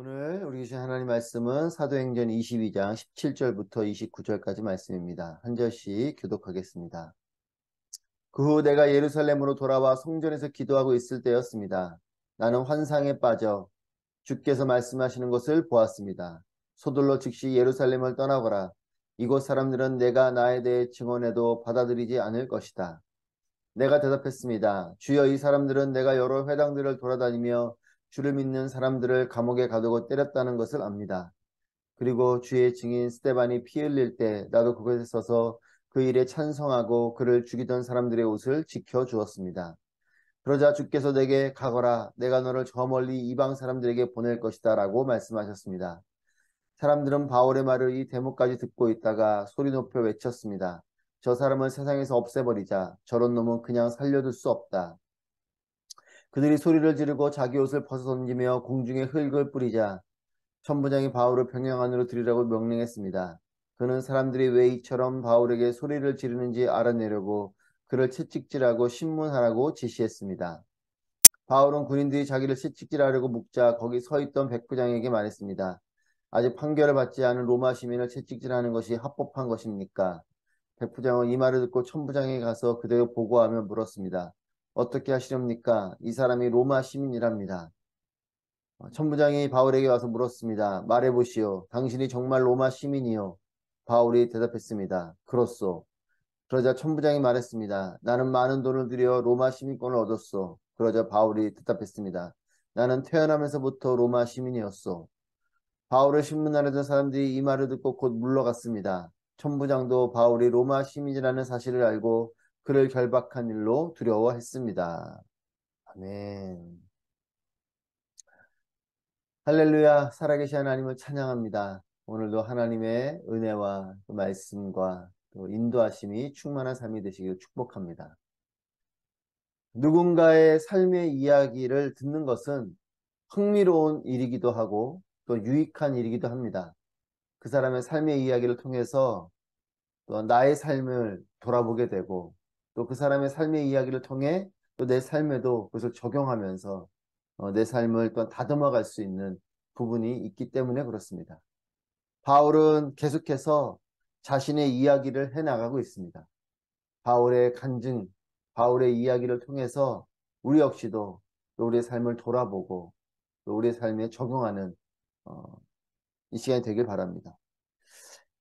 오늘 우리 주신 하나님 말씀은 사도행전 22장 17절부터 29절까지 말씀입니다. 한 절씩 교독하겠습니다. 그 후 내가 예루살렘으로 돌아와 성전에서 기도하고 있을 때였습니다. 나는 환상에 빠져 주께서 말씀하시는 것을 보았습니다. 서둘러 즉시 예루살렘을 떠나거라. 이곳 사람들은 내가 나에 대해 증언해도 받아들이지 않을 것이다. 내가 대답했습니다. 주여, 이 사람들은 내가 여러 회당들을 돌아다니며 주를 믿는 사람들을 감옥에 가두고 때렸다는 것을 압니다. 그리고 주의 증인 스데반이 피 흘릴 때 나도 그곳에 서서 그 일에 찬성하고 그를 죽이던 사람들의 옷을 지켜주었습니다. 그러자 주께서 내게 가거라, 내가 너를 저 멀리 이방 사람들에게 보낼 것이다 라고 말씀하셨습니다. 사람들은 바울의 말을 이 대목까지 듣고 있다가 소리 높여 외쳤습니다. 저 사람을 세상에서 없애버리자. 저런 놈은 그냥 살려둘 수 없다. 그들이 소리를 지르고 자기 옷을 벗어던지며 공중에 흙을 뿌리자 천부장이 바울을 평양 안으로 들이라고 명령했습니다. 그는 사람들이 왜 이처럼 바울에게 소리를 지르는지 알아내려고 그를 채찍질하고 신문하라고 지시했습니다. 바울은 군인들이 자기를 채찍질하려고 묵자 거기 서 있던 백부장에게 말했습니다. 아직 판결을 받지 않은 로마 시민을 채찍질하는 것이 합법한 것입니까? 백부장은 이 말을 듣고 천부장에게 가서 그대로 보고하며 물었습니다. 어떻게 하시렵니까? 이 사람이 로마 시민이랍니다. 천부장이 바울에게 와서 물었습니다. 말해보시오. 당신이 정말 로마 시민이요? 바울이 대답했습니다. 그렇소. 그러자 천부장이 말했습니다. 나는 많은 돈을 들여 로마 시민권을 얻었소. 그러자 바울이 대답했습니다. 나는 태어나면서부터 로마 시민이었소. 바울을 신문하려던 사람들이 이 말을 듣고 곧 물러갔습니다. 천부장도 바울이 로마 시민이라는 사실을 알고 그를 결박한 일로 두려워했습니다. 아멘. 할렐루야. 살아계신 하나님을 찬양합니다. 오늘도 하나님의 은혜와 또 말씀과 또 인도하심이 충만한 삶이 되시기를 축복합니다. 누군가의 삶의 이야기를 듣는 것은 흥미로운 일이기도 하고 또 유익한 일이기도 합니다. 그 사람의 삶의 이야기를 통해서 또 나의 삶을 돌아보게 되고 또 그 사람의 삶의 이야기를 통해 또 내 삶에도 그것을 적용하면서 내 삶을 또 다듬어 갈 수 있는 부분이 있기 때문에 그렇습니다. 바울은 계속해서 자신의 이야기를 해나가고 있습니다. 바울의 간증, 바울의 이야기를 통해서 우리 역시도 또 우리의 삶을 돌아보고 또 우리의 삶에 적용하는 이 시간이 되길 바랍니다.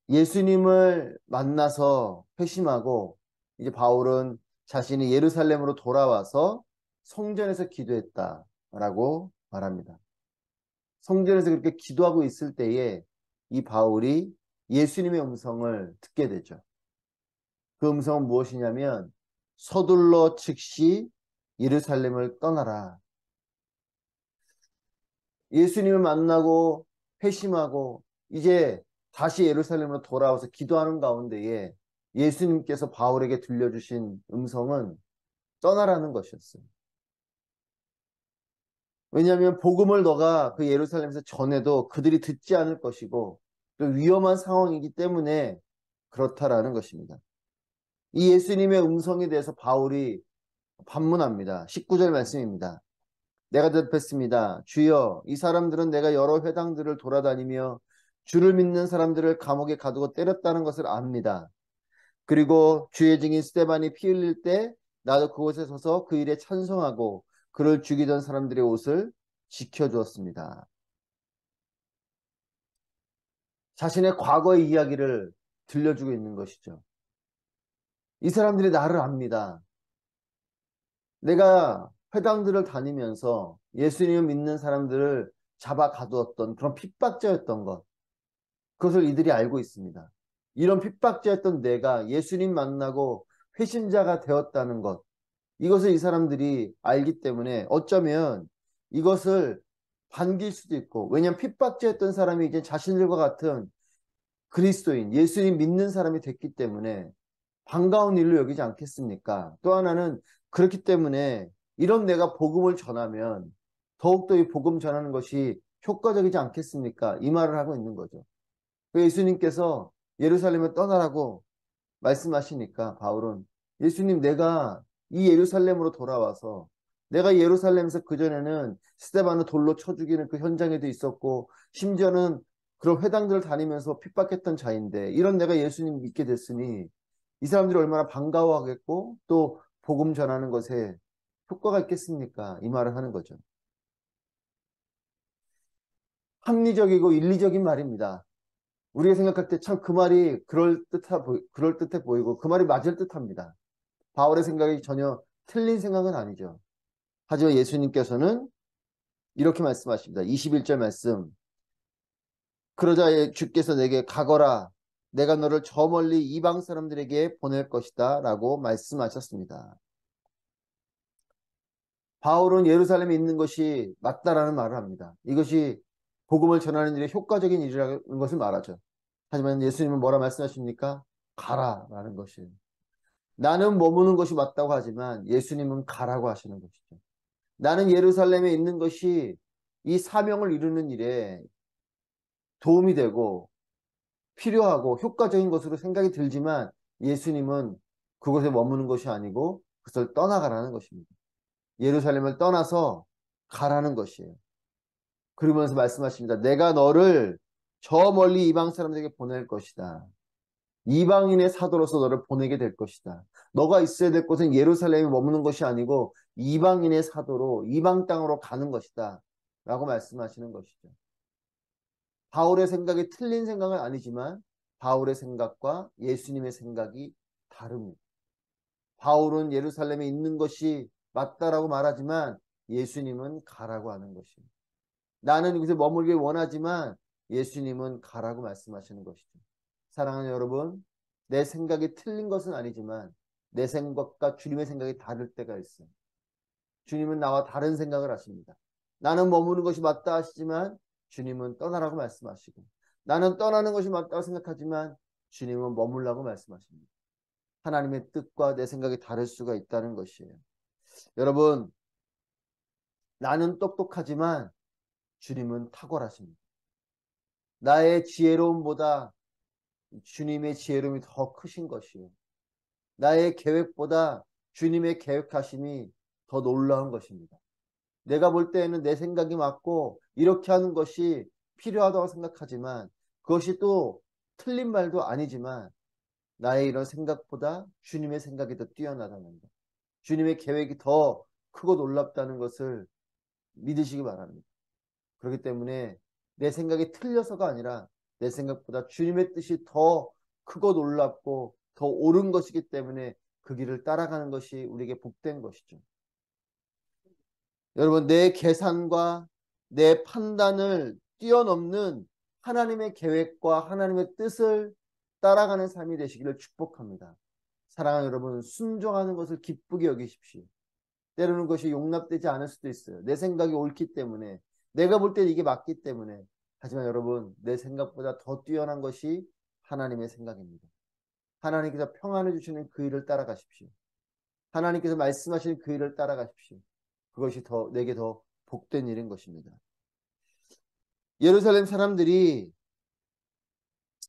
예수님을 만나서 회심하고 이제 바울은 자신이 예루살렘으로 돌아와서 성전에서 기도했다라고 말합니다. 성전에서 그렇게 기도하고 있을 때에 이 바울이 예수님의 음성을 듣게 되죠. 그 음성은 무엇이냐면 서둘러 즉시 예루살렘을 떠나라. 예수님을 만나고 회심하고 이제 다시 예루살렘으로 돌아와서 기도하는 가운데에 예수님께서 바울에게 들려주신 음성은 떠나라는 것이었어요. 왜냐하면 복음을 너가 그 예루살렘에서 전해도 그들이 듣지 않을 것이고 또 위험한 상황이기 때문에 그렇다라는 것입니다. 이 예수님의 음성에 대해서 바울이 반문합니다. 19절 말씀입니다. 내가 대답했습니다. 주여, 이 사람들은 내가 여러 회당들을 돌아다니며 주를 믿는 사람들을 감옥에 가두고 때렸다는 것을 압니다. 그리고 주의 증인 스데반이 피 흘릴 때 나도 그곳에 서서 그 일에 찬성하고 그를 죽이던 사람들의 옷을 지켜주었습니다. 자신의 과거의 이야기를 들려주고 있는 것이죠. 이 사람들이 나를 압니다. 내가 회당들을 다니면서 예수님을 믿는 사람들을 잡아 가두었던 그런 핍박자였던 것, 그것을 이들이 알고 있습니다. 이런 핍박자였던 내가 예수님 만나고 회심자가 되었다는 것, 이것을 이 사람들이 알기 때문에 어쩌면 이것을 반길 수도 있고, 왜냐하면 핍박자였던 사람이 이제 자신들과 같은 그리스도인, 예수님 믿는 사람이 됐기 때문에 반가운 일로 여기지 않겠습니까? 또 하나는 그렇기 때문에 이런 내가 복음을 전하면 더욱더 이 복음 전하는 것이 효과적이지 않겠습니까? 이 말을 하고 있는 거죠. 예수님께서 예루살렘을 떠나라고 말씀하시니까 바울은 예수님, 내가 이 예루살렘으로 돌아와서 내가 예루살렘에서 그전에는 스데반을 돌로 쳐 죽이는 그 현장에도 있었고 심지어는 그런 회당들을 다니면서 핍박했던 자인데 이런 내가 예수님 믿게 됐으니 이 사람들이 얼마나 반가워하겠고 또 복음 전하는 것에 효과가 있겠습니까? 이 말을 하는 거죠. 합리적이고 일리적인 말입니다. 우리가 생각할 때 참 그 말이 그럴듯해 보이고 그 말이 맞을 듯합니다. 바울의 생각이 전혀 틀린 생각은 아니죠. 하지만 예수님께서는 이렇게 말씀하십니다. 21절 말씀. 그러자 주께서 내게 가거라. 내가 너를 저 멀리 이방 사람들에게 보낼 것이다. 라고 말씀하셨습니다. 바울은 예루살렘에 있는 것이 맞다라는 말을 합니다. 이것이 복음을 전하는 일에 효과적인 일이라는 것을 말하죠. 하지만 예수님은 뭐라 말씀하십니까? 가라라는 것이에요. 나는 머무는 것이 맞다고 하지만 예수님은 가라고 하시는 것이죠. 나는 예루살렘에 있는 것이 이 사명을 이루는 일에 도움이 되고 필요하고 효과적인 것으로 생각이 들지만 예수님은 그곳에 머무는 것이 아니고 그것을 떠나가라는 것입니다. 예루살렘을 떠나서 가라는 것이에요. 그러면서 말씀하십니다. 내가 너를 저 멀리 이방 사람들에게 보낼 것이다. 이방인의 사도로서 너를 보내게 될 것이다. 너가 있어야 될 곳은 예루살렘에 머무는 것이 아니고 이방인의 사도로 이방 땅으로 가는 것이다. 라고 말씀하시는 것이죠. 바울의 생각이 틀린 생각은 아니지만 바울의 생각과 예수님의 생각이 다릅니다. 바울은 예루살렘에 있는 것이 맞다라고 말하지만 예수님은 가라고 하는 것입니다. 나는 여기서 머물길 원하지만 예수님은 가라고 말씀하시는 것이죠. 사랑하는 여러분, 내 생각이 틀린 것은 아니지만 내 생각과 주님의 생각이 다를 때가 있어요. 주님은 나와 다른 생각을 하십니다. 나는 머무는 것이 맞다 하시지만 주님은 떠나라고 말씀하시고 나는 떠나는 것이 맞다고 생각하지만 주님은 머물라고 말씀하십니다. 하나님의 뜻과 내 생각이 다를 수가 있다는 것이에요. 여러분, 나는 똑똑하지만 주님은 탁월하십니다. 나의 지혜로움보다 주님의 지혜로움이 더 크신 것이요. 나의 계획보다 주님의 계획하심이 더 놀라운 것입니다. 내가 볼 때에는 내 생각이 맞고 이렇게 하는 것이 필요하다고 생각하지만 그것이 또 틀린 말도 아니지만 나의 이런 생각보다 주님의 생각이 더 뛰어나다는 것. 주님의 계획이 더 크고 놀랍다는 것을 믿으시기 바랍니다. 그렇기 때문에 내 생각이 틀려서가 아니라 내 생각보다 주님의 뜻이 더 크고 놀랍고 더 옳은 것이기 때문에 그 길을 따라가는 것이 우리에게 복된 것이죠. 여러분, 내 계산과 내 판단을 뛰어넘는 하나님의 계획과 하나님의 뜻을 따라가는 삶이 되시기를 축복합니다. 사랑하는 여러분, 순종하는 것을 기쁘게 여기십시오. 때로는 그것이 용납되지 않을 수도 있어요. 내 생각이 옳기 때문에, 내가 볼 때 이게 맞기 때문에. 하지만 여러분, 내 생각보다 더 뛰어난 것이 하나님의 생각입니다. 하나님께서 평안을 주시는 그 일을 따라가십시오. 하나님께서 말씀하시는 그 일을 따라가십시오. 그것이 내게 더 복된 일인 것입니다. 예루살렘 사람들이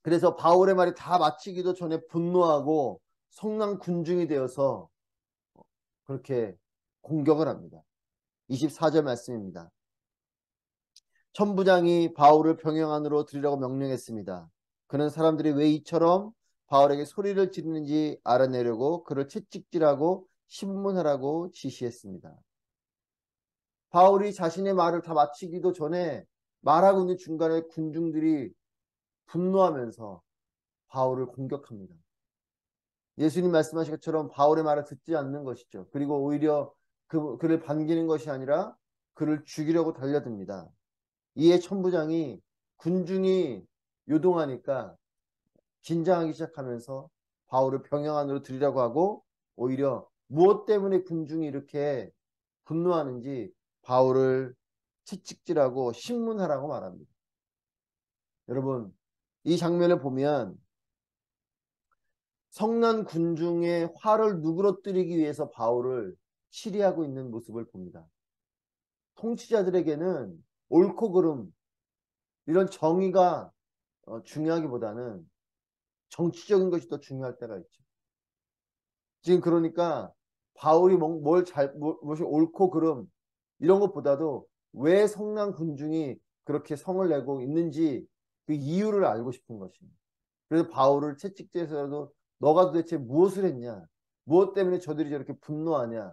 그래서 바울의 말이 다 마치기도 전에 분노하고 성난 군중이 되어서 그렇게 공격을 합니다. 24절 말씀입니다. 천부장이 바울을 병영 안으로 들이라고 명령했습니다. 그는 사람들이 왜 이처럼 바울에게 소리를 지르는지 알아내려고 그를 채찍질하고 신문하라고 지시했습니다. 바울이 자신의 말을 다 마치기도 전에 말하고 있는 중간에 군중들이 분노하면서 바울을 공격합니다. 예수님 말씀하신 것처럼 바울의 말을 듣지 않는 것이죠. 그리고 오히려 그를 반기는 것이 아니라 그를 죽이려고 달려듭니다. 이에 천부장이 군중이 요동하니까 긴장하기 시작하면서 바울을 병영 안으로 들이라고 하고 오히려 무엇 때문에 군중이 이렇게 분노하는지 바울을 채찍질하고 신문하라고 말합니다. 여러분, 이 장면을 보면 성난 군중의 화를 누그러뜨리기 위해서 바울을 치리하고 있는 모습을 봅니다. 통치자들에게는 옳고 그름 이런 정의가 중요하기보다는 정치적인 것이 더 중요할 때가 있죠. 지금 그러니까 바울이 무엇이 옳고 그름 이런 것보다도 왜 성난 군중이 그렇게 성을 내고 있는지 그 이유를 알고 싶은 것입니다. 그래서 바울을 채찍질에서라도 너가 도대체 무엇을 했냐? 무엇 때문에 저들이 저렇게 분노하냐?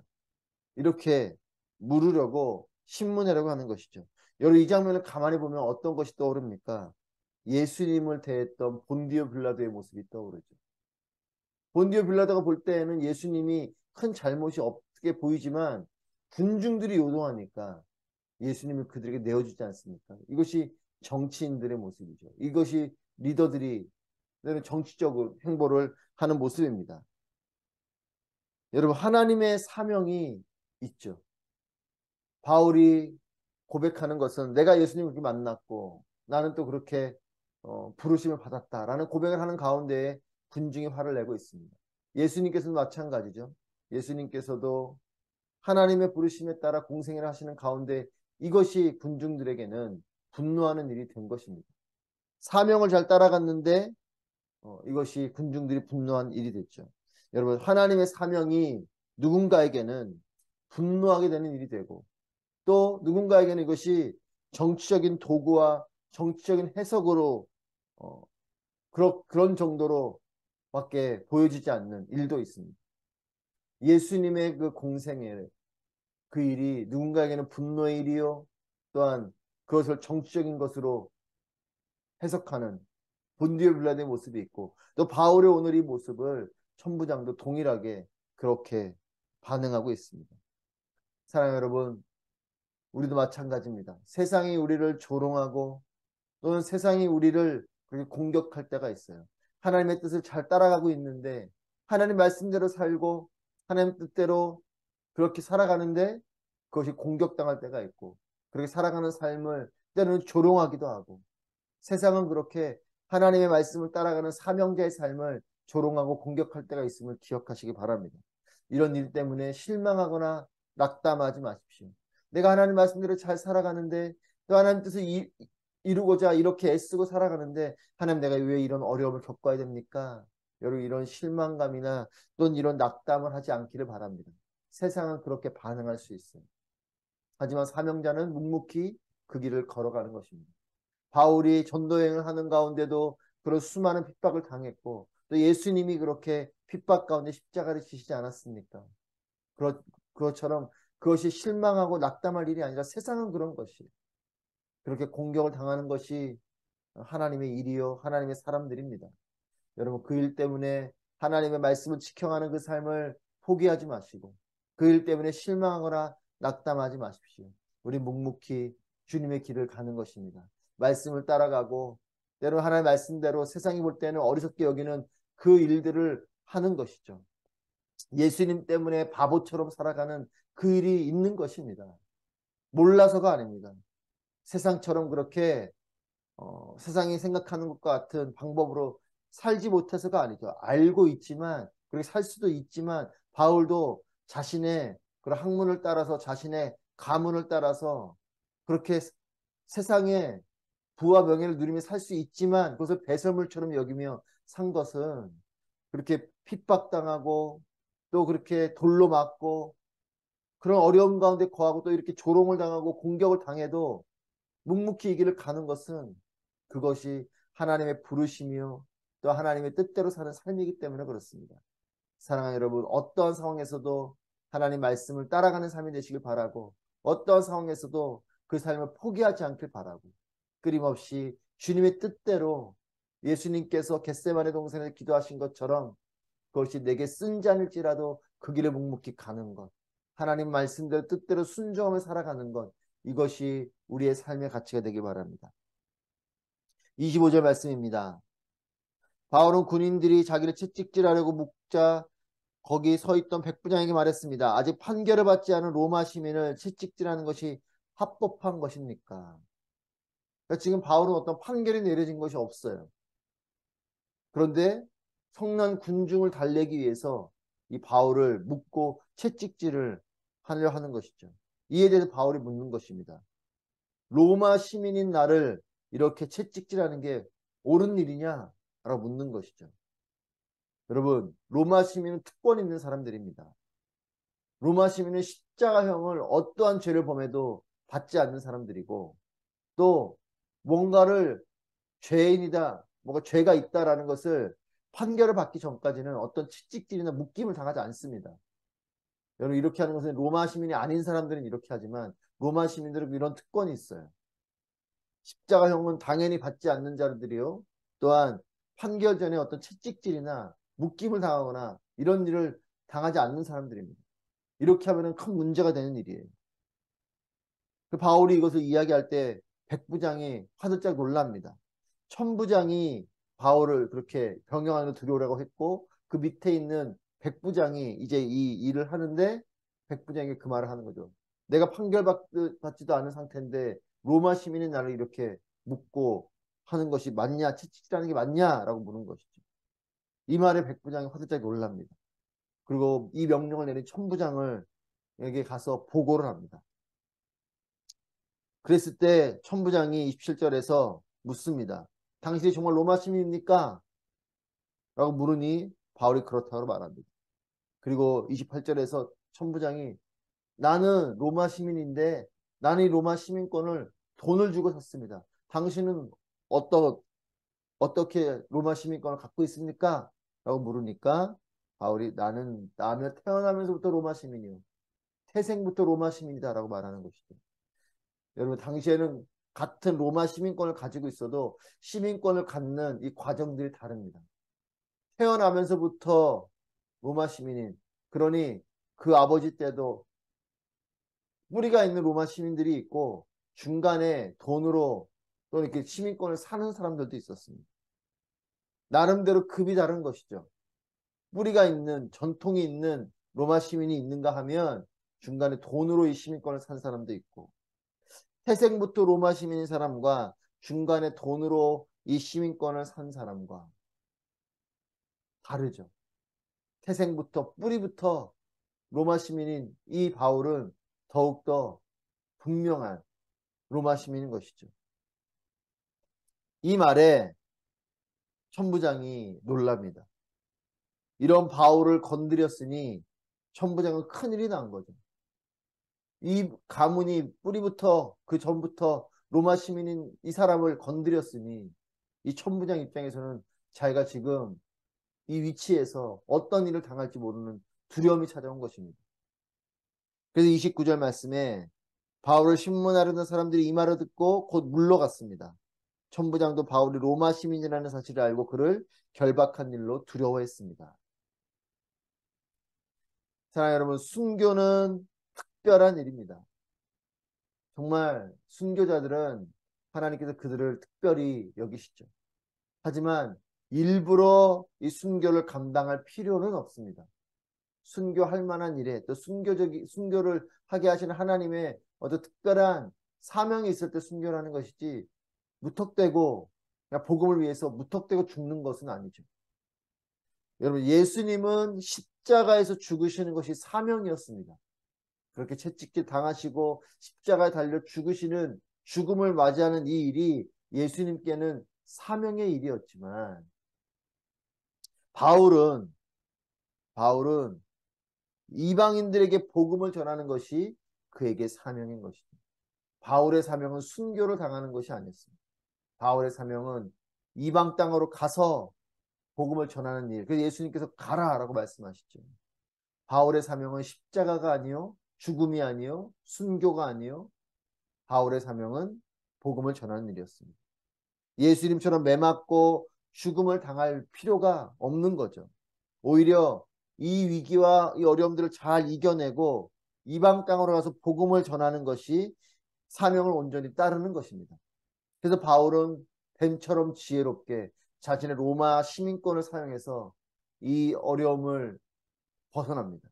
이렇게 물으려고 신문하려고 하는 것이죠. 여러분 이 장면을 가만히 보면 어떤 것이 떠오릅니까? 예수님을 대했던 본디오 빌라도의 모습이 떠오르죠. 본디오 빌라도가 볼 때에는 예수님이 큰 잘못이 없게 보이지만 군중들이 요동하니까 예수님을 그들에게 내어주지 않습니까? 이것이 정치인들의 모습이죠. 이것이 리더들이 정치적으로 행보를 하는 모습입니다. 여러분 하나님의 사명이 있죠. 바울이 고백하는 것은 내가 예수님을 그렇게 만났고 나는 또 그렇게 부르심을 받았다라는 고백을 하는 가운데에 군중이 화를 내고 있습니다. 예수님께서도 마찬가지죠. 예수님께서도 하나님의 부르심에 따라 공생애를 하시는 가운데 이것이 군중들에게는 분노하는 일이 된 것입니다. 사명을 잘 따라갔는데 이것이 군중들이 분노한 일이 됐죠. 여러분 하나님의 사명이 누군가에게는 분노하게 되는 일이 되고 또 누군가에게는 이것이 정치적인 도구와 정치적인 해석으로 그런 정도로 밖에 보여지지 않는 일도 있습니다. 예수님의 그 공생애 그 일이 누군가에게는 분노의 일이요 또한 그것을 정치적인 것으로 해석하는 본디오 빌라도의 모습이 있고 또 바울의 오늘 이 모습을 천부장도 동일하게 그렇게 반응하고 있습니다. 사랑하는 여러분 우리도 마찬가지입니다. 세상이 우리를 조롱하고 또는 세상이 우리를 그렇게 공격할 때가 있어요. 하나님의 뜻을 잘 따라가고 있는데 하나님 말씀대로 살고 하나님 뜻대로 그렇게 살아가는데 그것이 공격당할 때가 있고 그렇게 살아가는 삶을 때로는 조롱하기도 하고 세상은 그렇게 하나님의 말씀을 따라가는 사명자의 삶을 조롱하고 공격할 때가 있음을 기억하시기 바랍니다. 이런 일 때문에 실망하거나 낙담하지 마십시오. 내가 하나님 말씀대로 잘 살아가는데 또 하나님 뜻을 이루고자 이렇게 애쓰고 살아가는데 하나님 내가 왜 이런 어려움을 겪어야 됩니까? 여러분 이런 실망감이나 또는 이런 낙담을 하지 않기를 바랍니다. 세상은 그렇게 반응할 수 있어요. 하지만 사명자는 묵묵히 그 길을 걸어가는 것입니다. 바울이 전도여행을 하는 가운데도 그런 수많은 핍박을 당했고 또 예수님이 그렇게 핍박 가운데 십자가를 지시지 않았습니까? 그것처럼 그것이 실망하고 낙담할 일이 아니라 세상은 그런 것이 그렇게 공격을 당하는 것이 하나님의 일이요 하나님의 사람들입니다. 여러분 그 일 때문에 하나님의 말씀을 지켜가는 그 삶을 포기하지 마시고 그 일 때문에 실망하거나 낙담하지 마십시오. 우리 묵묵히 주님의 길을 가는 것입니다. 말씀을 따라가고 때로 하나님의 말씀대로 세상이 볼 때는 어리석게 여기는 그 일들을 하는 것이죠. 예수님 때문에 바보처럼 살아가는 그 일이 있는 것입니다. 몰라서가 아닙니다. 세상처럼 그렇게 세상이 생각하는 것과 같은 방법으로 살지 못해서가 아니죠. 알고 있지만 그렇게 살 수도 있지만 바울도 자신의 그런 학문을 따라서 자신의 가문을 따라서 그렇게 세상에 부와 명예를 누리며 살 수 있지만 그것을 배설물처럼 여기며 산 것은 그렇게 핍박당하고 또 그렇게 돌로 맞고 그런 어려움 가운데 거하고 또 이렇게 조롱을 당하고 공격을 당해도 묵묵히 이 길을 가는 것은 그것이 하나님의 부르심이요 또 하나님의 뜻대로 사는 삶이기 때문에 그렇습니다. 사랑하는 여러분 어떠한 상황에서도 하나님 말씀을 따라가는 삶이 되시길 바라고 어떠한 상황에서도 그 삶을 포기하지 않길 바라고 끊임없이 주님의 뜻대로 예수님께서 겟세마네 동산에서 기도하신 것처럼 그것이 내게 쓴 잔일지라도 그 길을 묵묵히 가는 것 하나님 말씀대로 뜻대로 순종하며 살아가는 것 이것이 우리의 삶의 가치가 되길 바랍니다. 25절 말씀입니다. 바울은 군인들이 자기를 채찍질하려고 묵자 거기 서 있던 백부장에게 말했습니다. 아직 판결을 받지 않은 로마 시민을 채찍질하는 것이 합법한 것입니까? 그러니까 지금 바울은 어떤 판결이 내려진 것이 없어요. 그런데 성난 군중을 달래기 위해서 이 바울을 묻고 채찍질을 하려 하는 것이죠. 이에 대해서 바울이 묻는 것입니다. 로마 시민인 나를 이렇게 채찍질하는 게 옳은 일이냐? 라고 묻는 것이죠. 여러분 로마 시민은 특권 있는 사람들입니다. 로마 시민은 십자가형을 어떠한 죄를 범해도 받지 않는 사람들이고, 또 뭔가를 죄인이다, 뭔가 죄가 있다라는 것을 판결을 받기 전까지는 어떤 채찍질이나 묶임을 당하지 않습니다. 여러분, 이렇게 하는 것은 로마 시민이 아닌 사람들은 이렇게 하지만 로마 시민들은 이런 특권이 있어요. 십자가형은 당연히 받지 않는 자들이요. 또한 판결 전에 어떤 채찍질이나 묶임을 당하거나 이런 일을 당하지 않는 사람들입니다. 이렇게 하면 큰 문제가 되는 일이에요. 그 바울이 이것을 이야기할 때 백부장이 화들짝 놀랍니다. 천부장이 바울을 그렇게 병영 안으로 들여오라고 했고 그 밑에 있는 백부장이 이제 이 일을 하는데 백부장이 그 말을 하는 거죠. 내가 판결받지도 않은 상태인데 로마 시민이 나를 이렇게 묻고 하는 것이 맞냐? 채찍질하는 게 맞냐? 라고 묻는 것이죠. 이 말에 백부장이 화들짝 놀랍니다. 그리고 이 명령을 내린 천부장을 에게 가서 보고를 합니다. 그랬을 때 천부장이 27절에서 묻습니다. 당신이 정말 로마 시민입니까? 라고 물으니 바울이 그렇다고 말합니다. 그리고 28절에서 천부장이 나는 로마 시민인데 나는 이 로마 시민권을 돈을 주고 샀습니다. 당신은 어떻게 로마 시민권을 갖고 있습니까? 라고 물으니까 바울이 나는 태어나면서부터 로마 시민이요. 태생부터 로마 시민이다 라고 말하는 것이죠. 여러분 당시에는 같은 로마 시민권을 가지고 있어도 시민권을 갖는 이 과정들이 다릅니다. 태어나면서부터 로마 시민인 그러니 그 아버지 때도 뿌리가 있는 로마 시민들이 있고 중간에 돈으로 또 이렇게 시민권을 사는 사람들도 있었습니다. 나름대로 급이 다른 것이죠. 뿌리가 있는 전통이 있는 로마 시민이 있는가 하면 중간에 돈으로 이 시민권을 산 사람도 있고 태생부터 로마 시민인 사람과 중간에 돈으로 이 시민권을 산 사람과 다르죠. 태생부터 뿌리부터 로마 시민인 이 바울은 더욱더 분명한 로마 시민인 것이죠. 이 말에 천부장이 놀랍니다. 이런 바울을 건드렸으니 천부장은 큰일이 난 거죠. 이 가문이 뿌리부터 그 전부터 로마 시민인 이 사람을 건드렸으니 이 천부장 입장에서는 자기가 지금 이 위치에서 어떤 일을 당할지 모르는 두려움이 찾아온 것입니다. 그래서 29절 말씀에 바울을 신문하려는 사람들이 이 말을 듣고 곧 물러갔습니다. 천부장도 바울이 로마 시민이라는 사실을 알고 그를 결박한 일로 두려워했습니다. 사랑하는 여러분, 순교는 특별한 일입니다. 정말 순교자들은 하나님께서 그들을 특별히 여기시죠. 하지만 일부러 이 순교를 감당할 필요는 없습니다. 순교할 만한 일에 또 순교를 하게 하시는 하나님의 어떤 특별한 사명이 있을 때 순교를 하는 것이지 무턱대고 그냥 복음을 위해서 무턱대고 죽는 것은 아니죠. 여러분 예수님은 십자가에서 죽으시는 것이 사명이었습니다. 그렇게 채찍질 당하시고 십자가에 달려 죽으시는 죽음을 맞이하는 이 일이 예수님께는 사명의 일이었지만 바울은 이방인들에게 복음을 전하는 것이 그에게 사명인 것입니다. 바울의 사명은 순교를 당하는 것이 아니었습니다. 바울의 사명은 이방 땅으로 가서 복음을 전하는 일. 그래서 예수님께서 가라라고 말씀하시죠. 바울의 사명은 십자가가 아니요, 죽음이 아니요, 순교가 아니요. 바울의 사명은 복음을 전하는 일이었습니다. 예수님처럼 매맞고 죽음을 당할 필요가 없는 거죠. 오히려 이 위기와 이 어려움들을 잘 이겨내고 이방 땅으로 가서 복음을 전하는 것이 사명을 온전히 따르는 것입니다. 그래서 바울은 뱀처럼 지혜롭게 자신의 로마 시민권을 사용해서 이 어려움을 벗어납니다.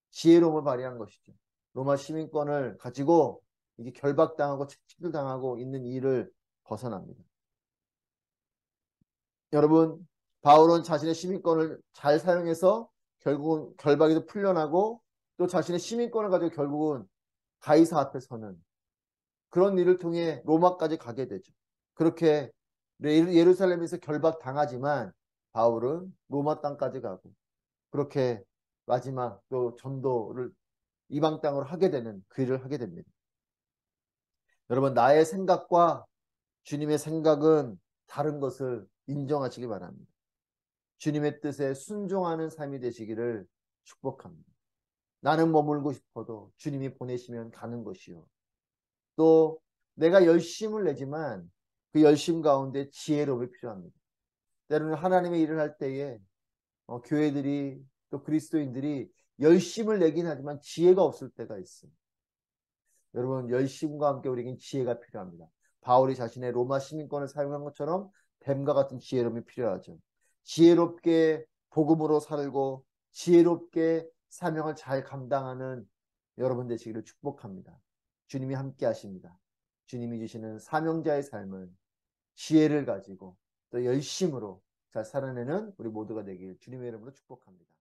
지혜로움을 발휘한 것이죠. 로마 시민권을 가지고 이게 결박당하고 채찍질 당하고 있는 일을 벗어납니다. 여러분, 바울은 자신의 시민권을 잘 사용해서 결국은 결박에서 풀려나고 또 자신의 시민권을 가지고 결국은 가이사 앞에 서는 그런 일을 통해 로마까지 가게 되죠. 그렇게 예루살렘에서 결박당하지만 바울은 로마 땅까지 가고 그렇게 마지막 또 전도를 이방 땅으로 하게 되는 그 일을 하게 됩니다. 여러분, 나의 생각과 주님의 생각은 다른 것을 인정하시기 바랍니다. 주님의 뜻에 순종하는 삶이 되시기를 축복합니다. 나는 머물고 싶어도 주님이 보내시면 가는 것이요. 또 내가 열심을 내지만 그 열심 가운데 지혜로움이 필요합니다. 때로는 하나님의 일을 할 때에 교회들이 또 그리스도인들이 열심을 내긴 하지만 지혜가 없을 때가 있습니다. 여러분, 열심과 함께 우리에겐 지혜가 필요합니다. 바울이 자신의 로마 시민권을 사용한 것처럼 뱀과 같은 지혜로움이 필요하죠. 지혜롭게 복음으로 살고 지혜롭게 사명을 잘 감당하는 여러분 되시기를 축복합니다. 주님이 함께 하십니다. 주님이 주시는 사명자의 삶을 지혜를 가지고 또 열심으로 잘 살아내는 우리 모두가 되길 주님의 이름으로 축복합니다.